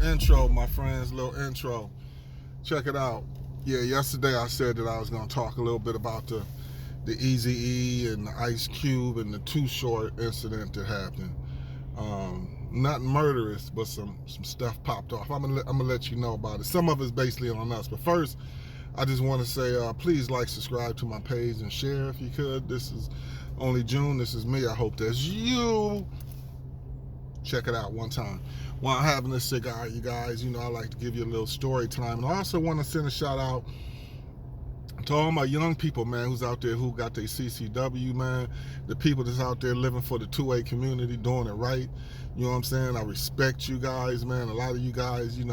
intro, my friends, little intro. Check it out. Yeah, yesterday I said that I was going to talk a little bit about the Eazy-E and the Ice Cube and the Too Short incident that happened. Nothing murderous, but some stuff popped off. I'm gonna let you know about it. Some of it's basically on us, but first, I just want to say, please like, subscribe to my page, and share if you could. This is only June. This is me. I hope that's you. Check it out one time. While I'm having this cigar, you guys, I like to give you a little story time. And I also want to send a shout out to all my young people, man, who's out there who got their CCW, man. The people that's out there living for the 2A community, doing it right. You know what I'm saying? I respect you guys, man. A lot of you guys, you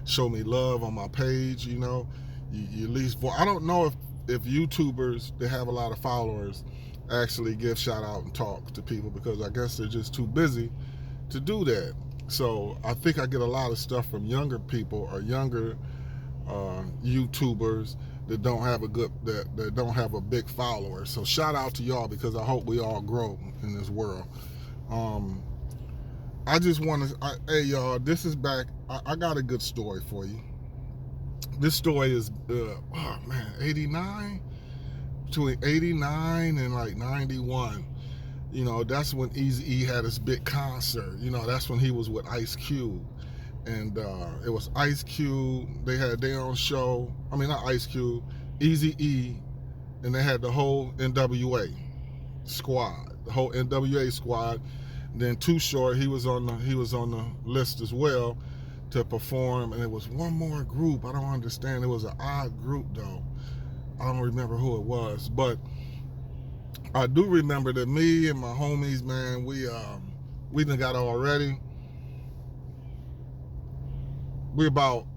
show me love on my page, You at least, I don't know if YouTubers that have a lot of followers actually give shout out and talk to people, because I guess they're just too busy to do that. So I think I get a lot of stuff from younger people or younger YouTubers that don't have that don't have a big follower. So shout out to y'all, because I hope we all grow in this world. I just want to, hey y'all, this is back. I got a good story for you. This story is, 89, between 89 and like 91. That's when Eazy-E had his big concert. That's when he was with Ice Cube. And it was Ice Cube. They had their own show. I mean, not Ice Cube, Eazy-E, and they had the whole NWA squad, the whole NWA squad. And then Too Short, he was on the list as well to perform. And it was one more group. I don't understand. It was an odd group though. I don't remember who it was, but I do remember that me and my homies, man, we done got all ready. We about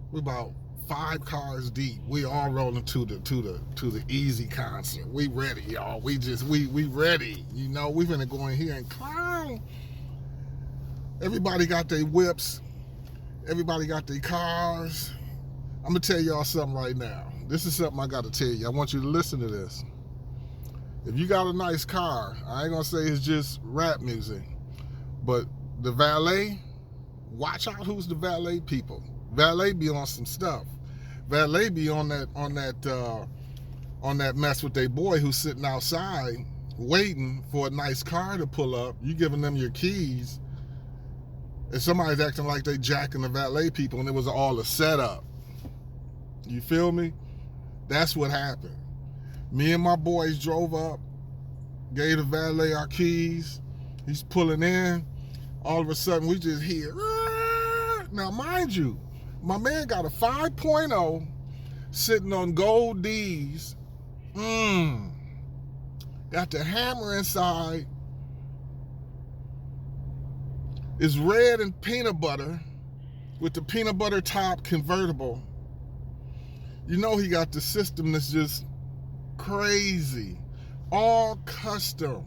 5 cars deep. We all rolling to the Eazy concert. We ready, y'all. We ready. We finna go in here and clown. Everybody got their whips. Everybody got their cars. I'm gonna tell y'all something right now. This is something I gotta tell you. I want you to listen to this. If you got a nice car, I ain't gonna say it's just rap music, but the valet, watch out who's the valet people. Valet be on some stuff. Valet be on that mess with their boy who's sitting outside waiting for a nice car to pull up. You giving them your keys, and somebody's acting like they jacking the valet people, and it was all a setup. You feel me? That's what happened. Me and my boys drove up, gave the valet our keys. He's pulling in. All of a sudden, we just hear, Aah! Now, mind you, my man got a 5.0 sitting on gold D's. Got the hammer inside. It's red and peanut butter with the peanut butter top convertible. He got the system that's just crazy. All custom.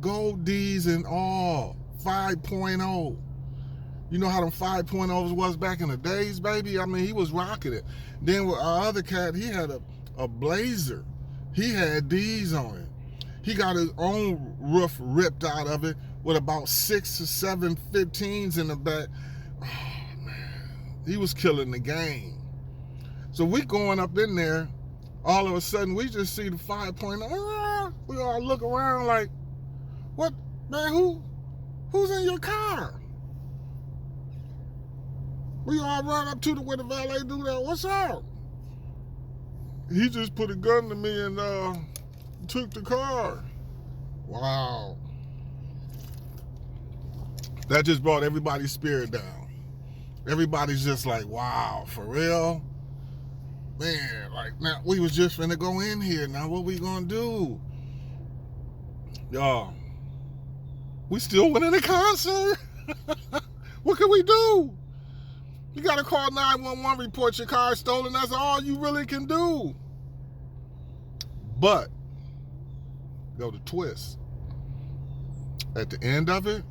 Gold D's and all. 5.0. You know how them 5.0s was back in the days, baby? I mean, he was rocking it. Then with our other cat, he had a Blazer. He had D's on it. He got his own roof ripped out of it with about 6 or 7 15s in the back. Oh, man. He was killing the game. So we going up in there, all of a sudden we just see the 5.0. We all look around like, what, man, who's in your car? We all run up to where the valet do that. What's up? He just put a gun to me and took the car. Wow. That just brought everybody's spirit down. Everybody's just like, wow, for real? Man, like, now we was just finna go in here. Now what we gonna do? Y'all, we still went in the concert. What can we do? You gotta call 911, report your car stolen. That's all you really can do. But, go to twist. At the end of it,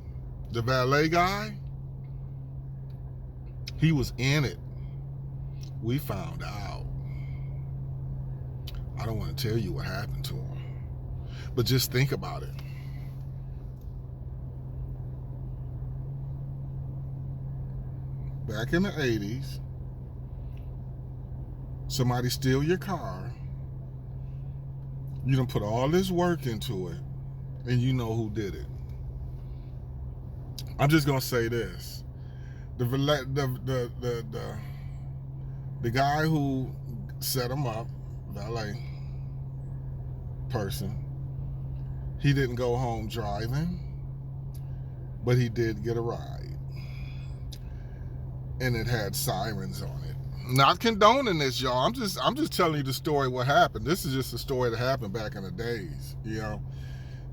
the valet guy, he was in it. We found out. I don't want to tell you what happened to him, but just think about it. back in the 80s, somebody steal your car, you done put all this work into it, and you know who did it. I'm just gonna say this: the guy who set him up, valet person, he didn't go home driving, but he did get a ride, and it had sirens on it. Not condoning this, y'all. I'm just telling you the story what happened. This is just a story that happened back in the days, you know.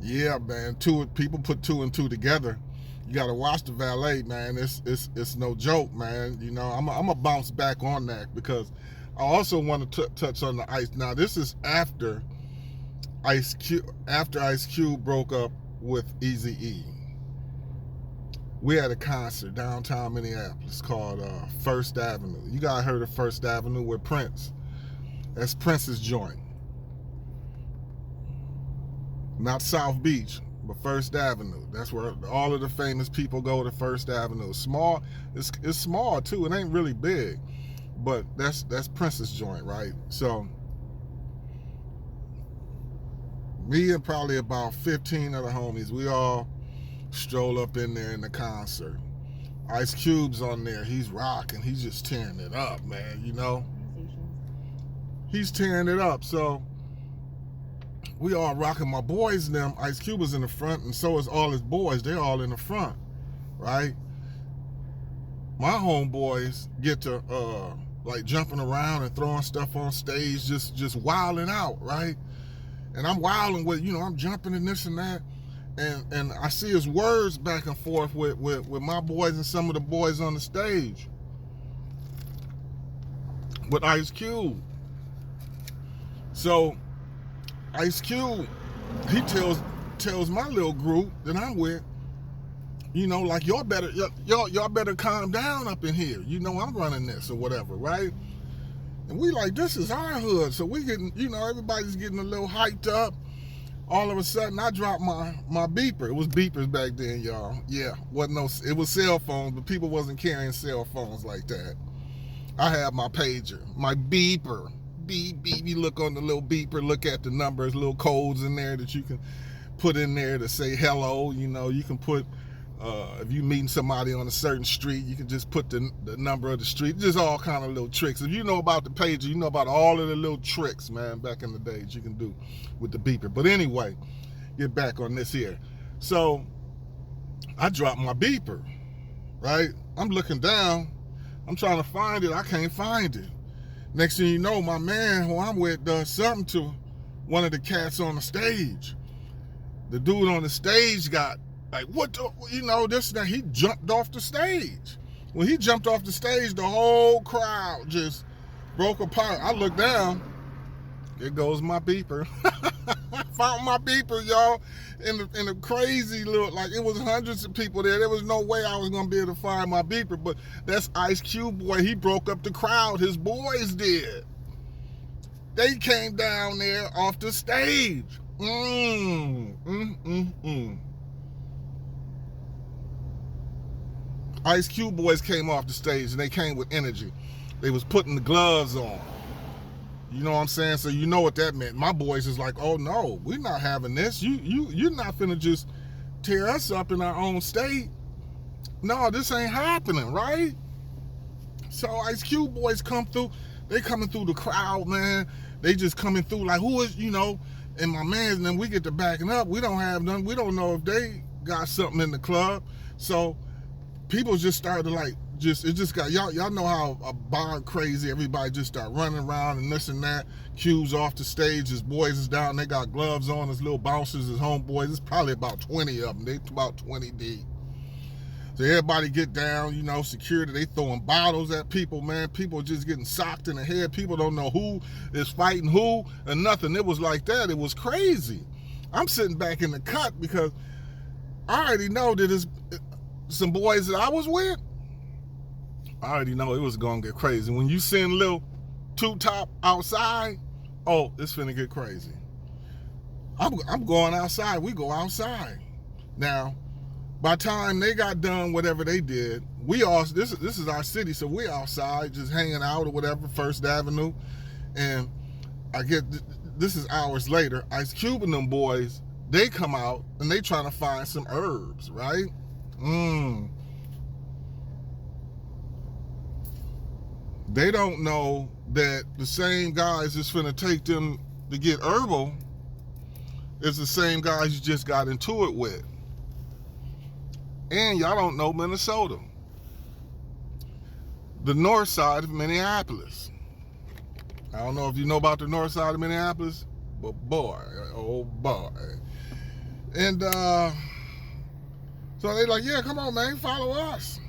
Yeah, man. People put two and two together. You got to watch the valet, man. It's no joke, man. You know, I'm gonna bounce back on that because I also want to touch on the Ice. Now, this is after Ice Cube broke up with Eazy-E. We had a concert downtown Minneapolis called First Avenue. You guys heard of First Avenue with Prince? That's Prince's joint. Not South Beach, but First Avenue. That's where all of the famous people go to First Avenue. Small, it's small too. It ain't really big, but that's Prince's joint, right? So me and probably about 15 of the homies, we all stroll up in there in the concert. Ice Cube's on there. He's rocking. He's just tearing it up, man. You know, he's tearing it up. So we all rocking. My boys and them. Ice Cube is in the front, and so is all his boys. They're all in the front, right? My homeboys get to like jumping around and throwing stuff on stage, just wilding out, right? And I'm wilding with, you know, I'm jumping and this and that. And I see his words back and forth with my boys and some of the boys on the stage with Ice Cube. So Ice Cube, he tells my little group that I'm with, you know, like y'all better calm down up in here. You know I'm running this or whatever, right? And we like, this is our hood, so we getting, you know, everybody's getting a little hyped up. All of a sudden, I dropped my beeper. It was beepers back then, y'all. Yeah, it was cell phones, but people wasn't carrying cell phones like that. I had my pager, my beeper. Beep, beep. You look on the little beeper, look at the numbers, little codes in there that you can put in there to say hello. You know, you can put, if you meeting somebody on a certain street, you can just put the number of the street. Just all kind of little tricks. If you know about the pager, you know about all of the little tricks, man, back in the days you can do with the beeper. But anyway, get back on this here. So I dropped my beeper, right? I'm looking down. I'm trying to find it. I can't find it. Next thing you know, my man who I'm with does something to one of the cats on the stage. The dude on the stage got like, what the, you know, this and that. He jumped off the stage. When he jumped off the stage, the whole crowd just broke apart. I looked down. There goes my beeper. I found my beeper, y'all, in a crazy little, like it was hundreds of people there. There was no way I was going to be able to find my beeper, but that's Ice Cube boy. He broke up the crowd. His boys did. They came down there off the stage. Ice Cube boys came off the stage and they came with energy. They was putting the gloves on. You know what I'm saying? So you know what that meant. My boys is like, oh no, we're not having this. You're not finna just tear us up in our own state. No, this ain't happening, right? So Ice Cube boys come through. They coming through the crowd, man. They just coming through like, who is, you know, and my mans, and then we get to backing up. We don't have none. We don't know if they got something in the club. So people just started to like, it just got, y'all know how a bar crazy, everybody just start running around and this and that. Cube's off the stage, his boys is down, they got gloves on, his little bouncers, his homeboys. It's probably about 20 of them. They about 20 deep. So everybody get down, you know, security, they throwing bottles at people, man. People just getting socked in the head. People don't know who is fighting who or nothing. It was like that. It was crazy. I'm sitting back in the cut because I already know that it's some boys that I was with. I already know it was gonna get crazy. When you send Lil Two Top outside, oh, it's finna get crazy. I'm going outside. We go outside. Now, by the time they got done whatever they did, this is our city, so we outside just hanging out or whatever, First Avenue, and I get this is hours later. Ice Cube and them boys, they come out and they trying to find some herbs, right? They don't know that the same guys that's finna take them to get herbal is the same guys you just got into it with. And y'all don't know Minnesota, the north side of Minneapolis. I don't know if you know about the north side of Minneapolis, but boy, oh boy. And so they like, yeah, come on, man, follow us.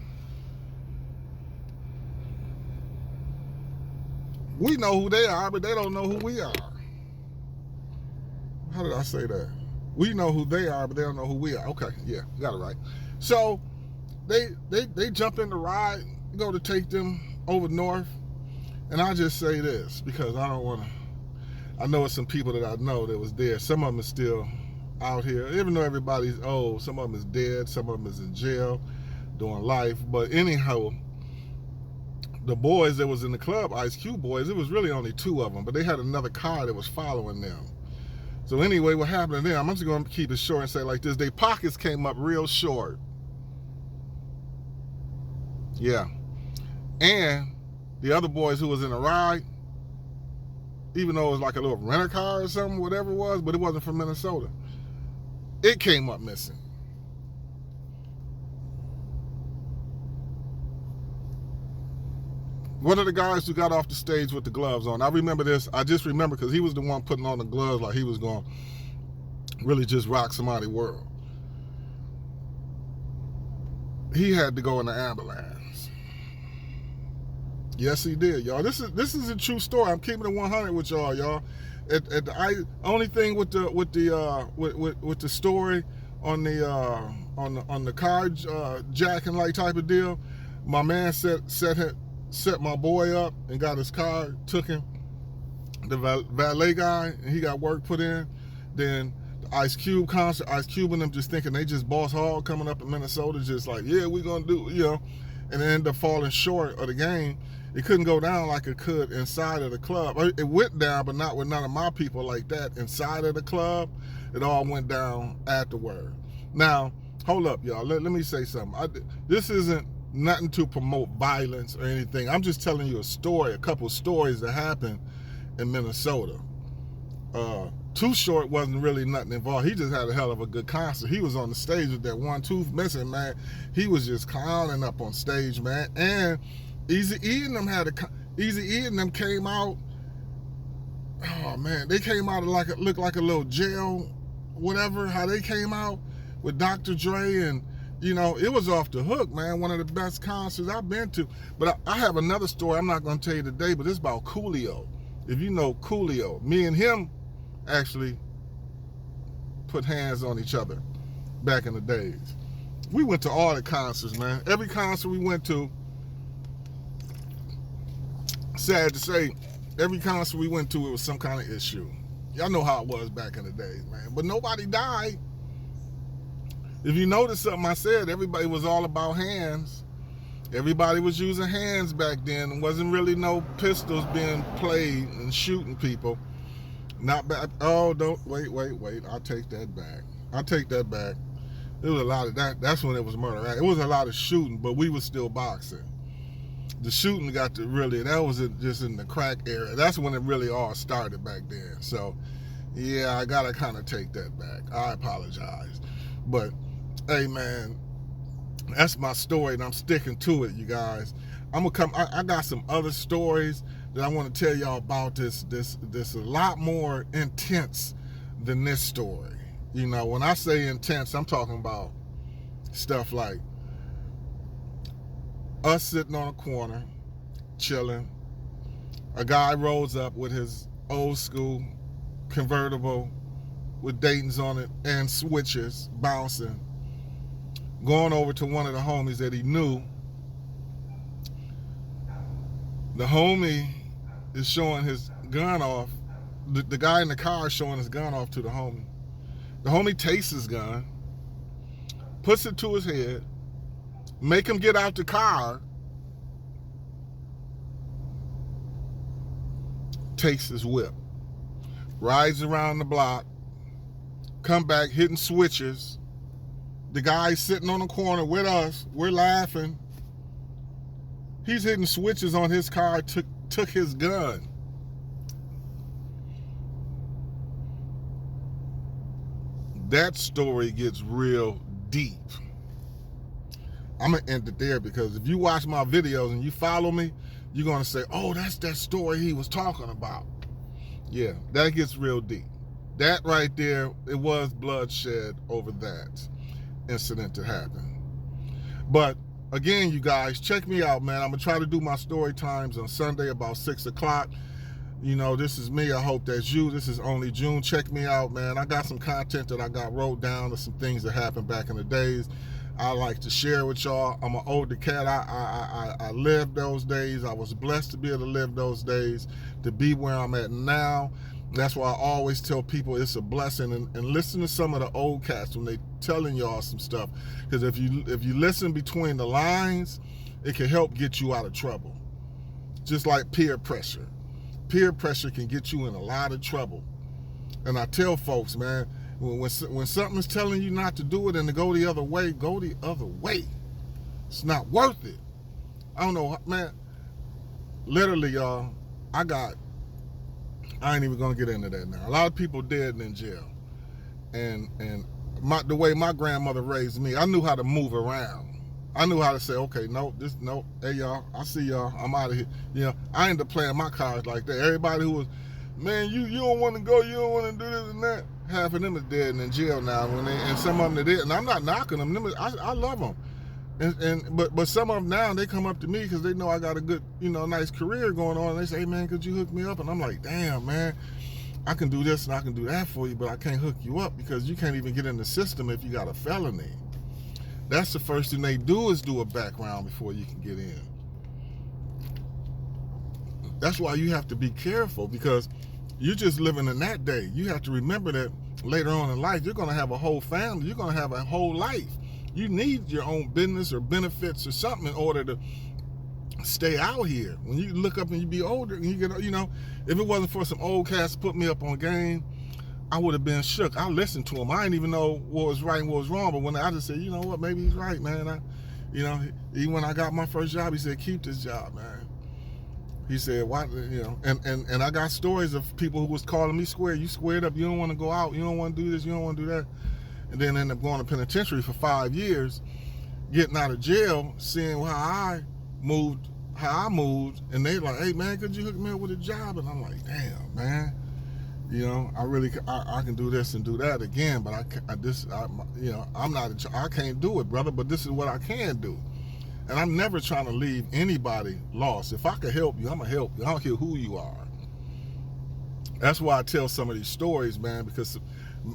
We know who they are, but they don't know who we are. How did I say that? We know who they are, but they don't know who we are. Okay, yeah, got it right. So they jump in the ride, go to take them over north. And I'll just say this, because I don't want to, I know it's some people that I know that was there. Some of them is still out here. Even though everybody's old, some of them is dead, some of them is in jail, doing life. But anyhow, the boys that was in the club, Ice Cube boys, it was really only 2 of them, but they had another car that was following them. So anyway, what happened to them, I'm just going to keep it short and say like this, their pockets came up real short. Yeah. And the other boys who was in the ride, even though it was like a little renter car or something, whatever it was, but it wasn't from Minnesota, it came up missing. One of the guys who got off the stage with the gloves on, I remember this, I just remember because he was the one putting on the gloves like he was going to really just rock somebody's world. He had to go in the ambulance. Yes, he did, y'all. This is a true story. I'm keeping it 100 with y'all. Only thing with the story on the car jacking like type of deal, my man set my boy up and got his car, took him. The valet guy, and he got work put in. Then the Ice Cube concert, Ice Cube and them just thinking they just boss hog coming up in Minnesota, just like, yeah, we gonna do, and they ended up falling short of the game. It couldn't go down like it could inside of the club. It went down, but not with none of my people like that inside of the club. It all went down afterward. Now, hold up, y'all. Let me say something. This isn't nothing to promote violence or anything. I'm just telling you a couple of stories that happened in Minnesota. Too Short wasn't really nothing involved. He just had a hell of a good concert. He was on the stage with that one tooth missing, man. He was just clowning up on stage, man. And Eazy-E and them came out. Oh man, they came out looked like a little jail, whatever. How they came out with Dr. Dre, and it was off the hook, man. One of the best concerts I've been to. But I have another story. I'm not going to tell you today, but it's about Coolio. If you know Coolio, me and him actually put hands on each other back in the days. We went to all the concerts, man. Every concert we went to, sad to say, every concert we went to, it was some kind of issue. Y'all know how it was back in the days, man. But nobody died. If you notice something I said, everybody was all about hands. Everybody was using hands back then. There wasn't really no pistols being played and shooting people. Not bad. Oh, don't wait. I'll take that back. There was a lot of that. That's when it was murder. Right? It was a lot of shooting, but we was still boxing. The shooting got to really, that was just in the crack era. That's when it really all started back then. So, yeah, I gotta kind of take that back. I apologize. But, hey, man, that's my story, and I'm sticking to it, you guys. I got some other stories that I want to tell y'all about. This a lot more intense than this story. When I say intense, I'm talking about stuff like us sitting on a corner, chilling. A guy rolls up with his old school convertible with Dayton's on it and switches, bouncing, going over to one of the homies that he knew. The homie is showing his gun off. The guy in the car is showing his gun off to the homie. The homie takes his gun, puts it to his head, make him get out the car, takes his whip, rides around the block, come back hitting switches. The guy's sitting on the corner with us. We're laughing. He's hitting switches on his car, took his gun. That story gets real deep. I'm going to end it there because if you watch my videos and you follow me, you're going to say, oh, that's that story he was talking about. Yeah, that gets real deep. That right there, it was bloodshed over that incident that happened. But again, you guys, check me out, man. I'm going to try to do my story times on Sunday about 6 o'clock. You know, this is me. I hope that's you. This is Only June. Check me out, man. I got some content that I got wrote down of some things that happened back in the days. I like to share with y'all. I'm an older cat. I lived those days. I was blessed to be able to live those days, to be where I'm at now. That's why I always tell people it's a blessing. And listen to some of the old cats when they telling y'all some stuff. Because if you listen between the lines, it can help get you out of trouble. Just like peer pressure. Peer pressure can get you in a lot of trouble. And I tell folks, man, when something's telling you not to do it and to go the other way, go the other way. It's not worth it. I don't know, man. Literally, y'all, I ain't even gonna get into that now. A lot of people dead and in jail. And the way my grandmother raised me, I knew how to move around. I knew how to say, okay, no, hey y'all, I see y'all, I'm out of here. You know, I ended up playing my cards like that. Everybody who was, man, you don't want to go, you don't want to do this and that. Half of them is dead and in jail now, and some of them are dead. And I'm not knocking them. I love them. But some of them now, they come up to me because they know I got a good, nice career going on. And they say, hey man, could you hook me up? And I'm like, damn, man, I can do this and I can do that for you, but I can't hook you up because you can't even get in the system if you got a felony. That's the first thing they do is do a background before you can get in. That's why you have to be careful because you're just living in that day. You have to remember that later on in life, you're going to have a whole family. You're going to have a whole life. You need your own business or benefits or something in order to stay out here. When you look up and you be older and you get, if it wasn't for some old cats put me up on game, I would have been shook. I listened to him. I didn't even know what was right and what was wrong. But when I just said, you know what, maybe he's right, man. Even when I got my first job, he said, keep this job, man. He said, why, and I got stories of people who was calling me square. You squared up. You don't want to go out. You don't want to do this. You don't want to do that. And then end up going to penitentiary for 5 years, getting out of jail, seeing how I moved, and they like, hey man, could you hook me up with a job? And I'm like, damn, man. I can do this and do that again, but I can't do it, brother, but this is what I can do. And I'm never trying to leave anybody lost. If I can help you, I'm going to help you. I don't care who you are. That's why I tell some of these stories, man, because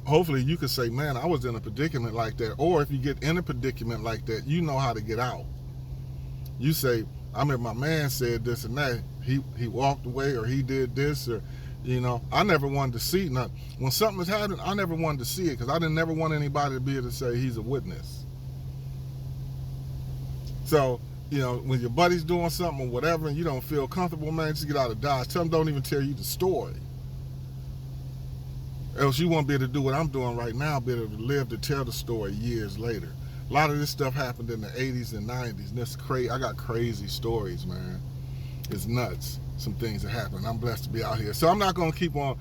hopefully you can say, man, I was in a predicament like that. Or if you get in a predicament like that, you know how to get out. You say, I remember my man said this and that. He walked away or he did this or, I never wanted to see nothing. When something was happening, I never wanted to see it because I didn't never want anybody to be able to say he's a witness. So, when your buddy's doing something or whatever and you don't feel comfortable, man, just get out of Dodge. Tell them don't even tell you the story. Else you won't be able to do what I'm doing right now, be able to live to tell the story years later. A lot of this stuff happened in the 80s and 90s. And that's crazy. I got crazy stories, man. It's nuts. Some things that happen. I'm blessed to be out here. So I'm not going to keep on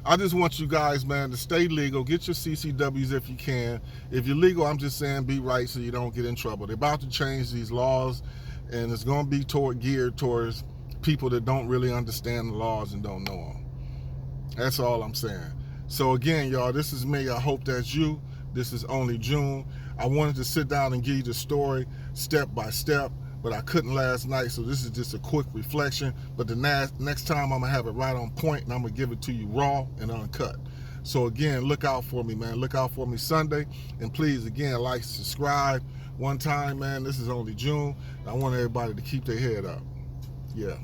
I just want you guys, man, to stay legal. Get your CCWs if you can. If you're legal, I'm just saying be right so you don't get in trouble. They're about to change these laws, and it's going to be geared towards people that don't really understand the laws and don't know them. That's all I'm saying. So again, y'all, this is me. I hope that's you. This is Only June. I wanted to sit down and give you the story step by step, but I couldn't last night, so this is just a quick reflection. But the next time I'm going to have it right on point, and I'm going to give it to you raw and uncut. So again, look out for me, man. Look out for me Sunday. And please, again, like, subscribe. One time, man, this is Only June. I want everybody to keep their head up. Yeah.